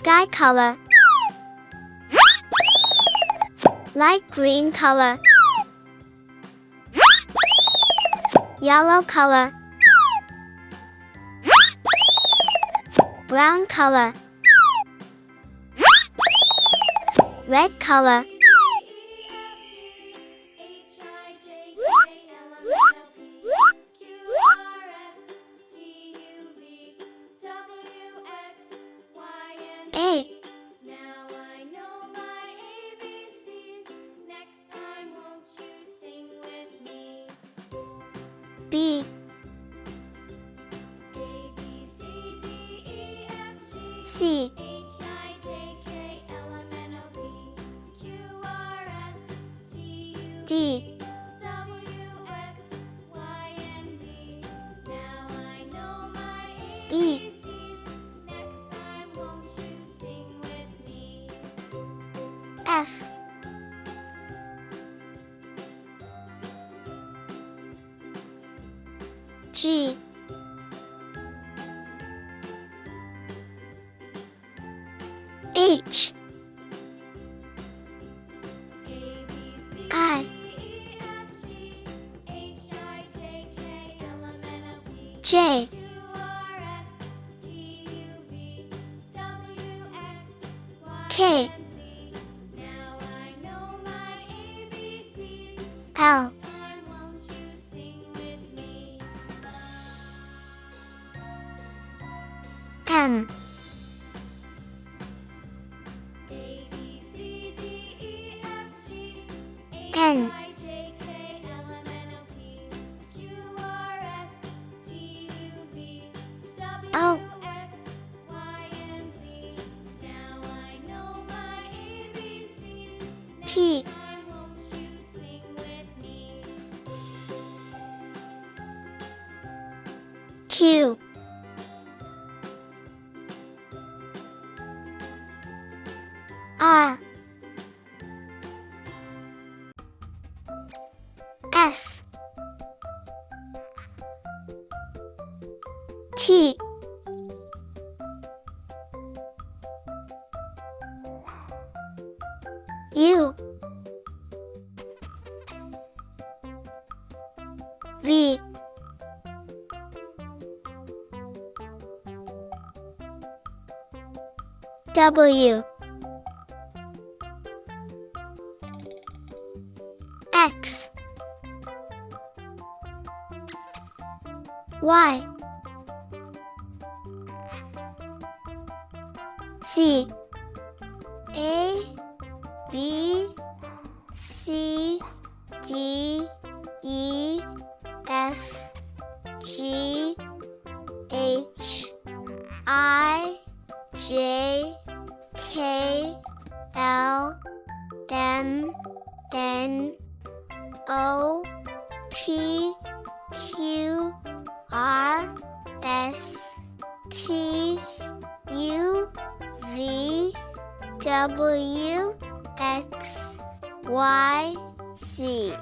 Sky color. Light green color. Yellow color. Brown color. Red color. A. Now I know my ABCs. Next time won't you sing with me? B. A, B, C, D, E, F, G, C. H, I, J, K, L, M, N, O, P, Q, R, S, T, U, D. W, X, Y, and Z. Now I know my E. ABCs. Next time won't you sing with me? F. G. H. A, B, C, I. D, E, F, G, H, I, J, K, L, M, N, O, P, J. Q, R, S, T, U, V, W, X, Y, K. and Z. Now I know my ABCs. L. Next time won't you sing with me? M. A, B, C, D, E, F, G, H, N. I, J, K, L, M, N, O, P, Q, R, S, T, U, V, W, O. X, Y, and Z. Now I know my ABCs. Next P. time won't you sing with me? Q. R. S. T. U. V. W. X. Y. Z. A. B. C. D. E. F. G. H. I. J. K. L. M. N. O. P. Q. R. S. T. U. V. W. X. Y. Z.